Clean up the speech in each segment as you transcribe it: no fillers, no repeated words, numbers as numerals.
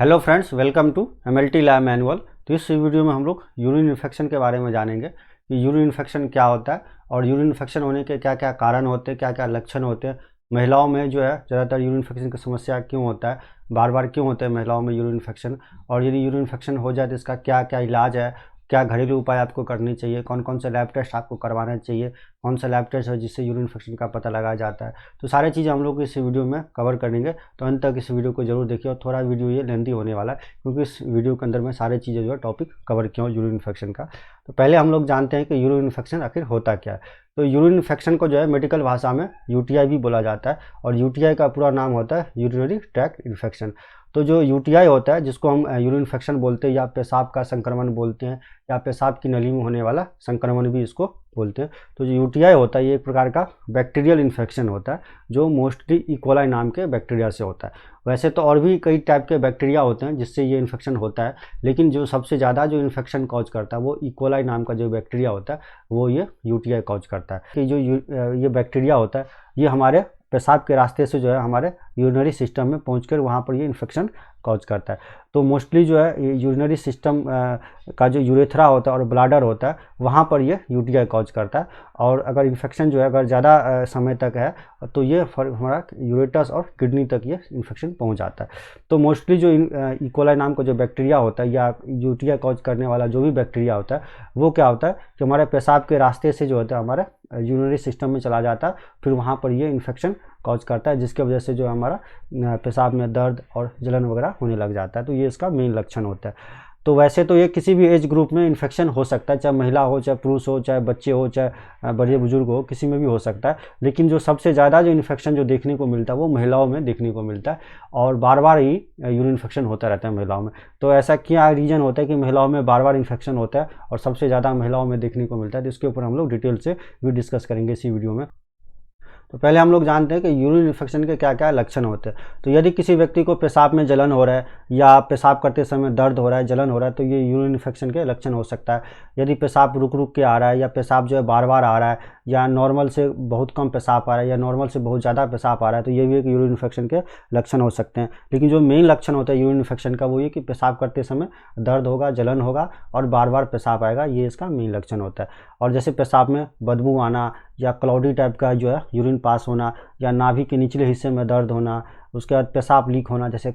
Hello friends, welcome to MLT lab manual. तो इस video में हम लोग यूरिन इन्फेक्शन के बारे में जानेंगे कि यूरिन इन्फेक्शन क्या होता है और यूरिन इन्फेक्शन होने के क्या क्या कारण होते हैं, क्या क्या लक्षण होते हैं। महिलाओं में जो है ज़्यादातर यूरिन इन्फेक्शन की समस्या क्यों होता है, बार बार क्यों होता है महिलाओं में यूरिन इन्फेक्शन, और यदि यूरिन इन्फेक्शन हो जाए तो इसका क्या क्या इलाज है, क्या घरेलू उपाय आपको करनी चाहिए, कौन कौन से लैब टेस्ट आपको करवाना चाहिए, कौन सा लैब टेस्ट है जिससे यूरिन इन्फेक्शन का पता लगाया जाता है। तो सारी चीज़ें हम लोग इस वीडियो में कवर करेंगे, तो अंत तक इस वीडियो को जरूर देखिए। और थोड़ा वीडियो ये लेंथी होने वाला है क्योंकि इस वीडियो के अंदर में सारी चीज़ें जो है टॉपिक कवर किया हो यूरिन इन्फेक्शन का। तो पहले हम लोग जानते हैं कि यूरिन इन्फेक्शन आखिर होता क्या है। तो यूरिन इन्फेक्शन को जो है मेडिकल भाषा में यूटीआई भी बोला जाता है, और यूटीआई का पूरा नाम होता है यूरिनरी ट्रैक्ट इन्फेक्शन। तो जो यूटीआई होता है, जिसको हम यूरिन इन्फेक्शन बोलते हैं या पेशाब का संक्रमण बोलते हैं या पेशाब की नली में होने वाला संक्रमण भी इसको बोलते हैं। तो जो यूटीआई होता है ये एक प्रकार का बैक्टीरियल इन्फेक्शन होता है जो मोस्टली इकोलाई नाम के बैक्टीरिया से होता है। वैसे तो और भी कई टाइप के बैक्टीरिया होते हैं जिससे ये इन्फेक्शन होता है, लेकिन जो सबसे ज़्यादा जो इन्फेक्शन कॉज करता है वो इकोलाई नाम का जो बैक्टीरिया होता है वो ये यूटीआई कॉज करता है। कि जो ये बैक्टीरिया होता है ये हमारे पेशाब के रास्ते से जो है हमारे यूरिनरी सिस्टम में पहुंचकर वहाँ पर ये इन्फेक्शन कॉज करता है। तो मोस्टली जो है यूरिनरी सिस्टम का जो यूरेथ्रा होता है और ब्लाडर होता है वहाँ पर ये यूटीआई कॉज करता है। और अगर इन्फेक्शन जो है अगर ज़्यादा समय तक है तो ये हमारा यूरेटस और किडनी तक ये इन्फेक्शन पहुँच जाता है। तो मोस्टली जो इकोलाई नाम का जो बैक्टीरिया होता है या यूटीआई कॉज करने वाला जो भी बैक्टीरिया होता है वो क्या होता है कि हमारे पेशाब के रास्ते से जो होता है हमारे यूरिनरी सिस्टम में चला जाता है, फिर वहाँ पर ये इन्फेक्शन कॉज करता है, जिसके वजह से जो हमारा पेशाब में दर्द और जलन वगैरह होने लग जाता है। तो ये इसका मेन लक्षण होता है। तो वैसे तो ये किसी भी एज ग्रुप में इन्फेक्शन हो सकता है, चाहे महिला हो, चाहे पुरुष हो, चाहे बच्चे हो, चाहे बड़े बुजुर्ग हो, किसी में भी हो सकता है। लेकिन जो सबसे ज़्यादा जो इन्फेक्शन जो देखने को मिलता है वो महिलाओं में देखने को मिलता है, और बार बार ही यूरिन इन्फेक्शन होता रहता है महिलाओं में। तो ऐसा क्या रीज़न होता है कि महिलाओं में बार बार इन्फेक्शन होता है और सबसे ज़्यादा महिलाओं में देखने को मिलता है, तो इसके ऊपर हम लोग डिटेल से भी डिस्कस करेंगे इसी वीडियो में। तो पहले हम लोग जानते हैं कि यूरिन इन्फेक्शन के क्या क्या लक्षण होते हैं। तो यदि किसी व्यक्ति को पेशाब में जलन हो रहा है या पेशाब करते समय दर्द हो रहा है, जलन हो रहा है, तो ये यूरिन इन्फेक्शन के लक्षण हो सकता है। यदि पेशाब रुक रुक के आ रहा है या पेशाब जो है बार बार आ रहा है या नॉर्मल से बहुत कम पेशाब आ रहा है या नॉर्मल से बहुत ज़्यादा पेशाब आ रहा है, तो ये भी एक यूरिन इन्फेक्शन के लक्षण हो सकते हैं। लेकिन जो मेन लक्षण होता है यूरिन इन्फेक्शन का वो ये कि पेशाब करते समय दर्द होगा, जलन होगा और बार बार पेशाब आएगा, ये इसका मेन लक्षण होता है। और जैसे पेशाब में बदबू आना या क्लाउडी टाइप का जो है यूरिन पास होना या नाभि के निचले हिस्से में दर्द होना, उसके बाद पेशाब लीक होना, जैसे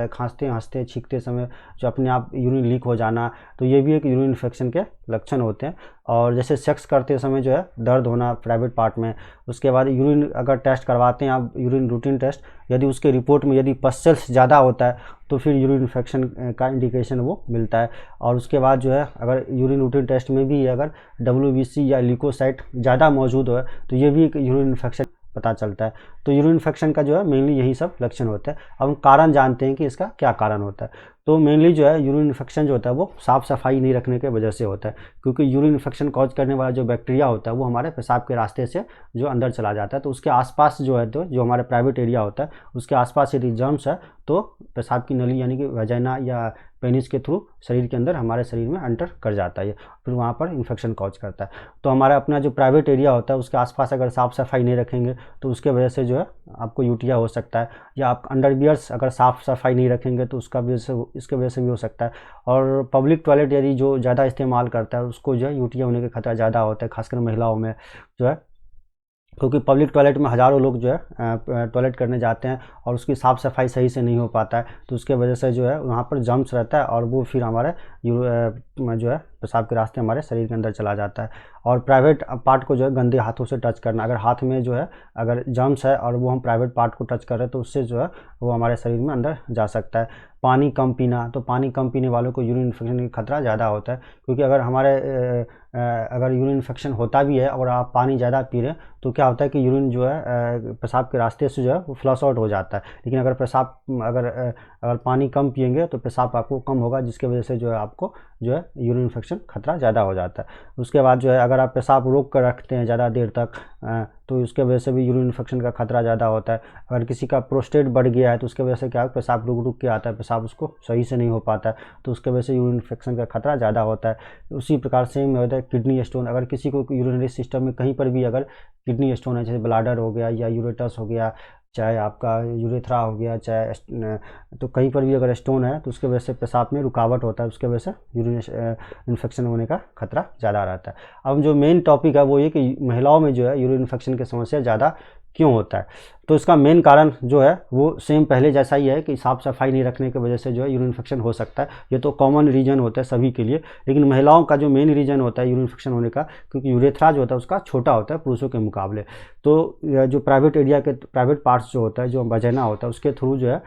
खांसते हंसते छींकते समय जो अपने आप यूरिन लीक हो जाना, तो ये भी एक यूरिन इन्फेक्शन के लक्षण होते हैं। और जैसे सेक्स करते समय जो है दर्द होना प्राइवेट पार्ट में, उसके बाद यूरिन अगर टेस्ट करवाते हैं आप, यूरिन रूटीन टेस्ट, यदि उसके रिपोर्ट में यदि पस्चल्स ज़्यादा होता है तो फिर यूरिन इन्फेक्शन का इंडिकेशन वो मिलता है। और उसके बाद जो है अगर यूरिन रूटीन टेस्ट में भी अगर WBC या ल्यूकोसाइट ज़्यादा मौजूद हो तो ये भी एक यूरिन इन्फेक्शन पता चलता है। तो यूरिन इन्फेक्शन का जो है मेनली यही सब लक्षण होता है। अब हम कारण जानते हैं कि इसका क्या कारण होता है। तो मेनली जो है यूरिन इन्फेक्शन जो होता है वो साफ़ सफाई नहीं रखने के वजह से होता है, क्योंकि यूरिन इन्फेक्शन कॉज करने वाला जो बैक्टीरिया होता है वो हमारे पेशाब के रास्ते से जो अंदर चला जाता है। तो उसके आसपास जो है, तो जो हमारे प्राइवेट एरिया होता है उसके आसपास यदि जर्म्स है तो पेशाब की नली यानी कि वजाइना या पेनिस के थ्रू शरीर के अंदर हमारे शरीर में एंटर कर जाता है, फिर वहाँ पर इन्फेक्शन कॉज करता है। तो हमारा अपना जो प्राइवेट एरिया होता है उसके आसपास अगर साफ़ सफाई नहीं रखेंगे तो उसके वजह से जो है आपको यूटीआई हो सकता है। या आप अंडरवियर्स अगर साफ़ सफाई नहीं रखेंगे तो उसका वजह से, इसके वजह से भी हो सकता है। और पब्लिक टॉयलेट यदि जो ज़्यादा इस्तेमाल करता है उसको जो है यूटीआई होने का खतरा ज़्यादा होता है, खासकर महिलाओं में जो है, क्योंकि पब्लिक टॉयलेट में हज़ारों लोग जो है टॉयलेट करने जाते हैं और उसकी साफ़ सफाई सही से नहीं हो पाता है, तो उसके वजह से जो है वहाँ पर जर्म्स रहता है और वो फिर हमारे जो है पेशाब के रास्ते हमारे शरीर के अंदर चला जाता है। और प्राइवेट पार्ट को जो है गंदे हाथों से टच करना, अगर हाथ में जो है अगर जर्म्स है और वो हम प्राइवेट पार्ट को टच कर रहे हैं तो उससे जो है वो हमारे शरीर में अंदर जा सकता है। पानी कम पीना, तो पानी कम पीने वालों को यूरिन इन्फेक्शन का खतरा ज़्यादा होता है, क्योंकि अगर हमारे अगर यूरिन इन्फेक्शन होता भी है और आप पानी ज़्यादा पी रहे हैं तो क्या होता है कि यूरिन जो है पेशाब के रास्ते से जो है वो फ्लश आउट हो जाता है। लेकिन अगर पेशाब अगर पानी कम पिएंगे तो पेशाब आपको कम होगा, जिसके वजह से जो है आपको जो है यूरिन इन्फेक्शन खतरा ज़्यादा हो जाता है। उसके बाद जो है अगर आप पेशाब रोक कर रखते हैं ज़्यादा देर तक तो उसके वजह से भी यूरिन इन्फेक्शन का खतरा ज़्यादा होता है। अगर किसी का प्रोस्टेट बढ़ गया है तो उसके वजह से क्या है, पेशाब रुक रुक के आता है, पेशाब उसको सही से नहीं हो पाता है, तो उसके वजह से यूरिन इन्फेक्शन का खतरा ज़्यादा होता है। उसी प्रकार से होता है किडनी स्टोन, अगर किसी को यूरिनरी सिस्टम में कहीं पर भी अगर किडनी स्टोन है, जैसे ब्लाडर हो गया या यूरेटस हो गया चाहे आपका यूरेथ्रा हो गया, चाहे तो कहीं पर भी अगर स्टोन है तो उसके वजह से पेशाब में रुकावट होता है, उसके वजह से यूरिन इन्फेक्शन होने का खतरा ज़्यादा रहता है। अब जो मेन टॉपिक है वो ये कि महिलाओं में जो है यूरिन इन्फेक्शन की समस्या ज़्यादा क्यों होता है। तो इसका मेन कारण जो है वो सेम पहले जैसा ही है कि साफ़ सफाई नहीं रखने की वजह से जो है यूरिन इन्फेक्शन हो सकता है। ये तो कॉमन रीजन होता है सभी के लिए, लेकिन महिलाओं का जो मेन रीजन होता है यूरिन इन्फेक्शन होने का, क्योंकि यूरेथ्रा जो होता है उसका छोटा होता है पुरुषों के मुकाबले। तो जो प्राइवेट एरिया के प्राइवेट पार्ट्स जो होता है, जो वजाइना होता है, उसके थ्रू जो है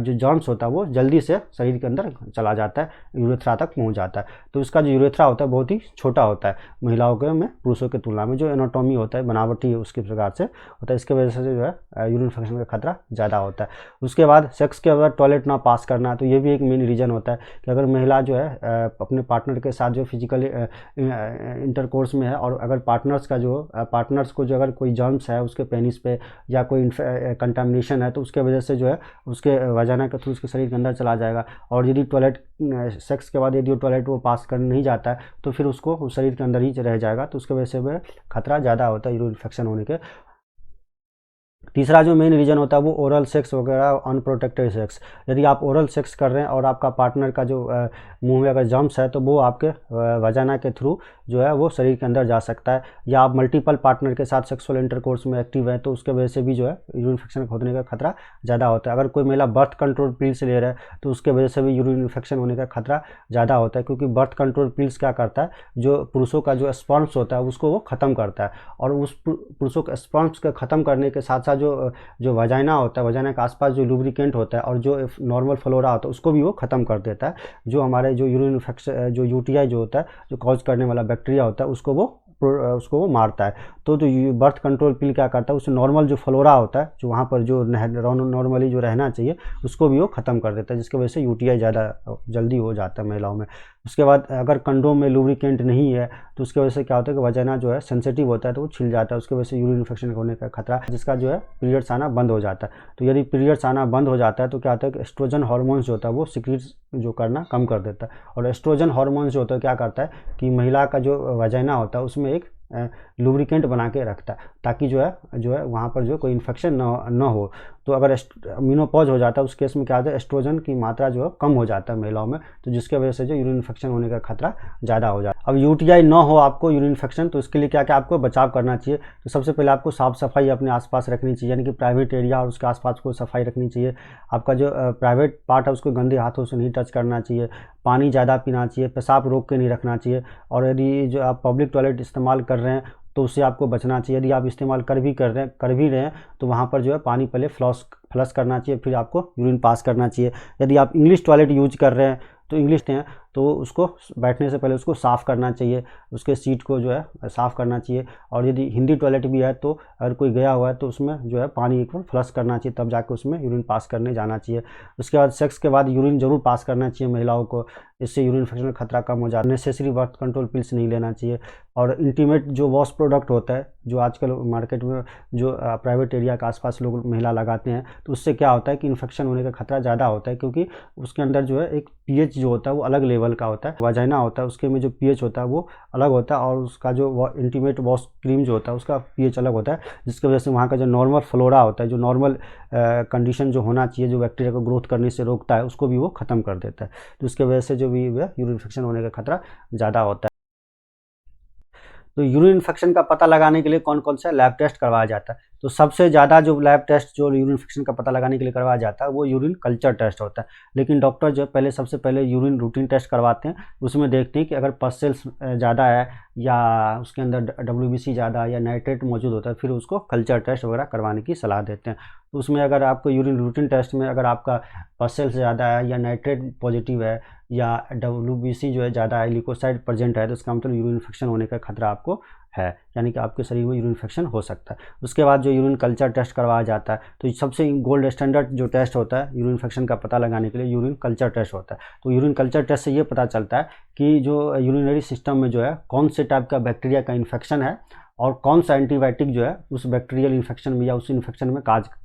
जो जर्म्स होता है वो जल्दी से शरीर के अंदर चला जाता है, यूरेथ्रा तक पहुँच जाता है। तो इसका जो यूरेथ्रा होता है बहुत ही छोटा होता है महिलाओं के में पुरुषों की तुलना में। जो एनाटॉमी होता है, बनावटी उसके प्रकार से होता है, इसके वजह से जो है यूरिन इन्फेक्शन का खतरा ज़्यादा होता है। उसके बाद सेक्स के बाद टॉयलेट ना पास करना, तो ये भी एक मेन रीज़न होता है कि अगर महिला जो है अपने पार्टनर के साथ जो फिजिकली इंटरकोर्स में है, और अगर पार्टनर्स को जो अगर कोई जर्म्स है उसके पेनिस पे या कोई कंटामिनेशन है, तो उसके वजह से जो है उसके वजाना के थ्रू उसके शरीर के अंदर चला जाएगा। और यदि टॉयलेट सेक्स के बाद यदि टॉयलेट वो पास कर नहीं जाता है तो फिर उसको उस शरीर के अंदर ही रह जाएगा, तो उसके वजह से वह खतरा ज़्यादा होता है यूरिन इन्फेक्शन होने के। तीसरा जो मेन रीज़न होता है वो ओरल सेक्स वगैरह, अनप्रोटेक्टेड सेक्स। यदि आप ओरल सेक्स कर रहे हैं और आपका पार्टनर का जो मुंह में अगर जर्म्स है तो वो आपके वजाना के थ्रू जो है वो शरीर के अंदर जा सकता है। या आप मल्टीपल पार्टनर के साथ सेक्सुअल इंटरकोर्स में एक्टिव है तो उसके वजह से भी जो है यूरिन इन्फेक्शन होने का खतरा ज़्यादा होता है। अगर कोई महिला बर्थ कंट्रोल पिल्स ले रहा है तो उसके वजह से भी यूरिन इन्फेक्शन होने का खतरा ज़्यादा होता है, क्योंकि बर्थ कंट्रोल पिल्स क्या करता है, जो पुरुषों का जो स्पर्म्स होता है उसको वो ख़त्म करता है, और उस पुरुषों के स्पर्म्स को ख़त्म करने के साथ साथ जो वजाइना होता है, वजाइना के आसपास जो लुब्रिकेंट होता है और जो नॉर्मल फ्लोरा होता है उसको भी वो ख़त्म कर देता है। जो हमारे जो यूरिन इन्फेक्शन जो यूटीआई जो होता है, जो कॉज करने वाला बैक्टीरिया होता है, उसको वो मारता है। तो बर्थ कंट्रोल पिल क्या करता है, उससे नॉर्मल जो फ्लोरा होता है, जो वहाँ पर जो नॉर्मली जो रहना चाहिए उसको भी वो ख़त्म कर देता है, जिसकी वजह से यूटीआई ज़्यादा जल्दी हो जाता है महिलाओं में। उसके बाद अगर कंडोम में लुब्रिकेंट नहीं है तो उसकी वजह से क्या होता है कि वजाइना जो है सेंसिटिव होता है तो वो छिल जाता है, उसकी वजह से यूरिन इन्फेक्शन होने का खतरा, जिसका जो है पीरियड्स आना बंद हो जाता है। तो यदि पीरियड्स आना बंद हो जाता है तो क्या होता है कि एस्ट्रोजन हार्मोन्स जो होता है वो सिक्रीट जो करना कम कर देता है। और एस्ट्रोजन हार्मोन्स जो होता है क्या करता है कि महिला का जो वजाइना होता है उसमें एक लुब्रिकेंट बना के रखता है, ताकि जो है वहाँ पर जो कोई इन्फेक्शन न हो। तो अगर मेनोपॉज हो जाता है उस केस में क्या होता है, एस्ट्रोजन की मात्रा जो है कम हो जाता है महिलाओं में, तो जिसके वजह से जो यूरिन इन्फेक्शन होने का खतरा ज़्यादा हो जाता है। अब यूटीआई न हो आपको यूरिन इन्फेक्शन, तो इसके लिए क्या क्या आपको बचाव करना चाहिए। तो सबसे पहले आपको साफ़ सफाई अपने आसपास रखनी चाहिए, यानी कि प्राइवेट एरिया और उसके आसपास को सफाई रखनी चाहिए। आपका जो प्राइवेट पार्ट है उसको गंदे हाथों से नहीं टच करना चाहिए। पानी ज़्यादा पीना चाहिए, पेशाब रोक के नहीं रखना चाहिए। और यदि जो आप पब्लिक टॉयलेट इस्तेमाल कर रहे हैं तो उससे आपको बचना चाहिए। यदि आप इस्तेमाल कर भी रहे हैं तो वहाँ पर जो है पानी पहले फ्लश करना चाहिए, फिर आपको यूरिन पास करना चाहिए। यदि आप इंग्लिश टॉयलेट यूज कर रहे हैं तो इंग्लिश हैं तो उसको बैठने से पहले उसको साफ़ करना चाहिए, उसके सीट को जो है साफ़ करना चाहिए। और यदि हिंदी टॉयलेट भी है तो अगर कोई गया हुआ है तो उसमें जो है पानी एक बार फ्लश करना चाहिए, तब जाकर उसमें यूरिन पास करने जाना चाहिए। उसके बाद सेक्स के बाद यूरिन जरूर पास करना चाहिए महिलाओं को, इससे यूरिन इन्फेक्शन का खतरा कम हो जाता है। नेसेसरी बर्थ कंट्रोल पिल्स नहीं लेना चाहिए। और इंटीमेट जो वॉश प्रोडक्ट होता है जो आजकल मार्केट में जो प्राइवेट एरिया के आसपास लोग महिला लगाते हैं, तो उससे क्या होता है कि इन्फेक्शन होने का खतरा ज़्यादा होता है, क्योंकि उसके अंदर जो है एक पीएच जो होता है वो अलग लेवल का होता है। वजाइना होता है उसके में जो पीएच होता है वो अलग होता है, और उसका जो इंटीमेट वॉश क्रीम जो होता है उसका पीएच अलग होता है, जिसकी वजह से वहाँ का जो नॉर्मल फ्लोरा होता है, जो नॉर्मल कंडीशन जो होना चाहिए, जो बैक्टीरिया को ग्रोथ करने से रोकता है, उसको भी वो ख़त्म कर देता है। तो उसके वजह से जो भी यूरिन इन्फेक्शन होने का खतरा ज़्यादा होता है। तो यूरिन इन्फेक्शन का पता लगाने के लिए कौन कौन सा लैब टेस्ट करवाया जाता है। तो सबसे ज़्यादा जो लैब टेस्ट जो यूरिन इन्फेक्शन का पता लगाने के लिए करवाया जाता है वो यूरिन कल्चर टेस्ट होता है। लेकिन डॉक्टर जो सबसे पहले यूरिन रूटीन टेस्ट करवाते हैं, उसमें देखते हैं कि अगर पस सेल्स ज़्यादा है या उसके अंदर WBC ज़्यादा या नाइट्रेट मौजूद होता है, फिर उसको कल्चर टेस्ट वगैरह करवाने की सलाह देते हैं। तो उसमें अगर आपको यूरिन रूटीन टेस्ट में अगर आपका पस सेल्स ज़्यादा है या नाइट्रेट पॉजिटिव है या WBC जो है ज़्यादा है, लिकोसाइड प्रेजेंट है, तो इसका मतलब यूरिन इन्फेक्शन होने का खतरा आपको है, यानी कि आपके शरीर में यूरिन इन्फेक्शन हो सकता है। उसके बाद जो यूरिन कल्चर टेस्ट करवाया जाता है, तो सबसे गोल्ड स्टैंडर्ड जो टेस्ट होता है यूरिन इन्फेक्शन का पता लगाने के लिए यूरिन कल्चर टेस्ट होता है। तो यूरिन कल्चर टेस्ट से ये पता चलता है कि जो यूरिनरी सिस्टम में जो है कौन से टाइप का बैक्टीरिया का इन्फेक्शन है और कौन सा एंटीबायोटिक जो है उस बैक्टीरियल इन्फेक्शन में या उस इन्फेक्शन में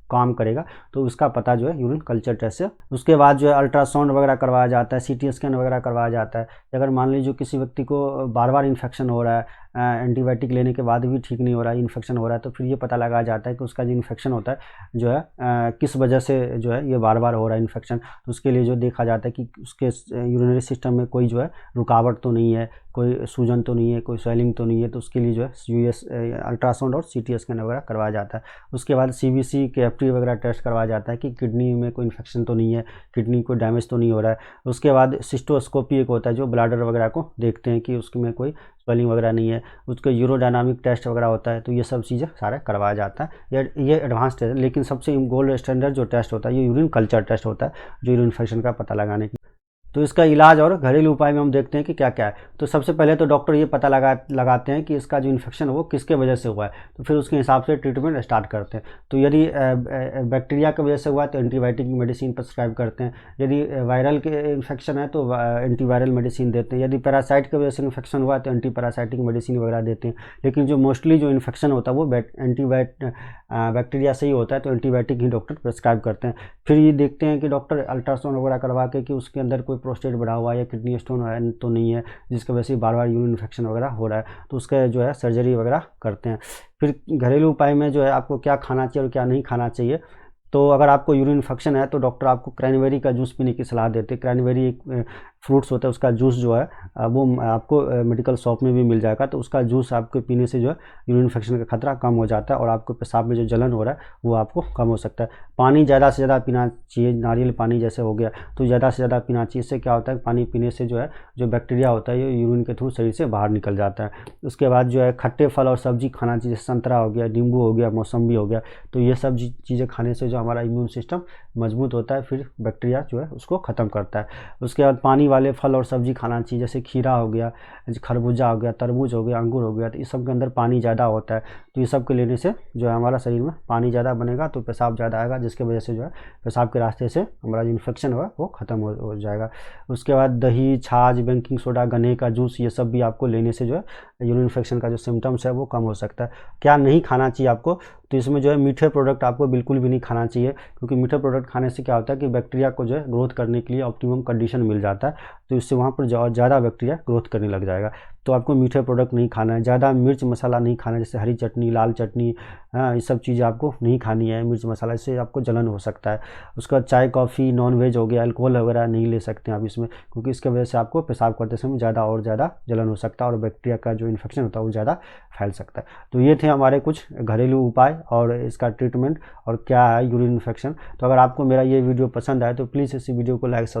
काम करेगा, तो उसका पता जो है यूरिन कल्चर टेस्ट से। उसके बाद जो है अल्ट्रासाउंड वगैरह करवाया जाता है, CT स्कैन वगैरह करवाया जाता है। अगर मान लीजिए किसी व्यक्ति को बार बार इन्फेक्शन हो रहा है, एंटीबायोटिक लेने के बाद भी ठीक नहीं हो रहा है, इन्फेक्शन हो रहा है, तो फिर ये पता लगाया जाता है कि उसका जो इन्फेक्शन होता है जो है किस वजह से जो है ये बार बार हो रहा है इन्फेक्शन। तो उसके लिए जो देखा जाता है कि उसके यूरिनरी सिस्टम में कोई जो है रुकावट तो नहीं है, कोई सूजन तो नहीं है, कोई स्वेलिंग तो नहीं है, तो उसके लिए जो है US अल्ट्रासाउंड और CT स्कैन वगैरह करवाया जाता है। उसके बाद CBC KFT वगैरह टेस्ट करवाया जाता है कि किडनी में कोई इन्फेक्शन तो नहीं है, किडनी को डैमेज तो नहीं हो रहा है। उसके बाद सिस्टोस्कोपी एक होता है जो ब्लैडर वगैरह को देखते हैं कि उसमें कोई स्वेलिंग वगैरह नहीं है। उसके यूरोडायनामिक टेस्ट वगैरह होता है, तो ये सब चीज़ें सारा करवाया जाता है। ये एडवांस टेस्ट है, लेकिन सबसे गोल्ड स्टैंडर्ड जो टेस्ट होता है ये यूरिन कल्चर टेस्ट होता है, जो यूरिन इन्फेक्शन का पता लगाने की। तो इसका इलाज और घरेलू उपाय में हम देखते हैं कि क्या क्या है। तो सबसे पहले तो डॉक्टर ये पता लगाते हैं कि इसका जो इन्फेक्शन है वो किसके वजह से हुआ है, तो फिर उसके हिसाब से ट्रीटमेंट स्टार्ट करते हैं। तो यदि बैक्टीरिया की वजह से हुआ है तो एंटीबायोटिक मेडिसिन प्रिस्क्राइब करते हैं। यदि वायरल के इन्फेक्शन है तो एंटीवायरल मेडिसिन देते हैं। यदि पैरासाइट की वजह से इन्फेक्शन हुआ है तो एंटी पैरासाइटिक मेडिसिन वगैरह देते हैं। लेकिन जो मोस्टली जो इन्फेक्शन होता है वो बैक्टीरिया से ही होता है, तो एंटीबायोटिक ही डॉक्टर प्रिस्क्राइब करते हैं। फिर ये देखते हैं कि डॉक्टर अल्ट्रासाउंड वगैरह करवा के कि उसके अंदर कोई प्रोस्टेट बढ़ा हुआ है या किडनी स्टोन तो नहीं है, जिसकी वजह से बार बार यूरिन इन्फेक्शन वगैरह हो रहा है, तो उसका जो है सर्जरी वगैरह करते हैं। फिर घरेलू उपाय में जो है आपको क्या खाना चाहिए और क्या नहीं खाना चाहिए। तो अगर आपको यूरिन इन्फेक्शन है तो डॉक्टर आपको क्रैनबेरी का जूस पीने की सलाह देते हैं। क्रैनबेरी एक फ्रूट्स होता है, उसका जूस जो है वो आपको मेडिकल शॉप में भी मिल जाएगा, तो उसका जूस आपके पीने से जो है यूरिन इन्फेक्शन का खतरा कम हो जाता है और आपको पेशाब में जो जलन हो रहा है वो आपको कम हो सकता है। पानी ज़्यादा से ज़्यादा पीना चाहिए, नारियल पानी जैसे हो गया तो ज़्यादा से ज़्यादा पीना चाहिए। इससे क्या होता है, पानी पीने से जो है जो बैक्टीरिया होता है ये यूरिन के थ्रू शरीर से बाहर निकल जाता है। उसके बाद जो है खट्टे फल और सब्जी खाना चाहिए, संतरा हो गया, नींबू हो गया, मौसम्बी हो गया, तो ये सब चीज़ें खाने से जो हमारा इम्यून सिस्टम मजबूत होता है, फिर बैक्टीरिया जो है उसको ख़त्म करता है। उसके बाद पानी वाले फल और सब्जी खाना चाहिए, जैसे खीरा हो गया, खरबूजा हो गया, तरबूज हो गया, अंगूर हो गया, तो इस सब के अंदर पानी ज़्यादा होता है। तो ये सब के लेने से जो है हमारा शरीर में पानी ज़्यादा बनेगा तो पेशाब ज़्यादा आएगा, जिसकी वजह से जो है पेशाब के रास्ते से हमारा जो इन्फेक्शन हुआ वो ख़त्म हो जाएगा। उसके बाद दही, छाछ, बेकिंग सोडा, गन्ने का जूस, ये सब भी आपको लेने से जो है यूरिन इन्फेक्शन का जो सिम्टम्स है वो कम हो सकता है। क्या नहीं खाना चाहिए आपको, तो इसमें जो है मीठे प्रोडक्ट आपको बिल्कुल भी नहीं खाना चाहिए, क्योंकि मीठे प्रोडक्ट खाने से क्या होता है कि बैक्टीरिया को जो है ग्रोथ करने के लिए ऑप्टिमम कंडीशन मिल जाता है, तो इससे वहाँ पर ज़्यादा बैक्टीरिया ग्रोथ करने लग जाएगा। तो आपको मीठे प्रोडक्ट नहीं खाना है, ज़्यादा मिर्च मसाला नहीं खाना है, जैसे हरी चटनी, लाल चटनी, हाँ, ये सब चीज़ें आपको नहीं खानी है। मिर्च मसाला इससे आपको जलन हो सकता है। उसके बाद चाय, कॉफ़ी, नॉन वेज हो गया, अल्कोहल वगैरह नहीं ले सकते हैं आप इसमें, क्योंकि इसके वजह से आपको पेशाब करते समय ज़्यादा और ज़्यादा जलन हो सकता है और बैक्टीरिया का जो इन्फेक्शन होता है वो ज़्यादा फैल सकता है। तो ये थे हमारे कुछ घरेलू उपाय और इसका ट्रीटमेंट और क्या है यूरिन इन्फेक्शन। तो अगर आपको मेरा ये वीडियो पसंद आए तो प्लीज़ इस वीडियो को लाइक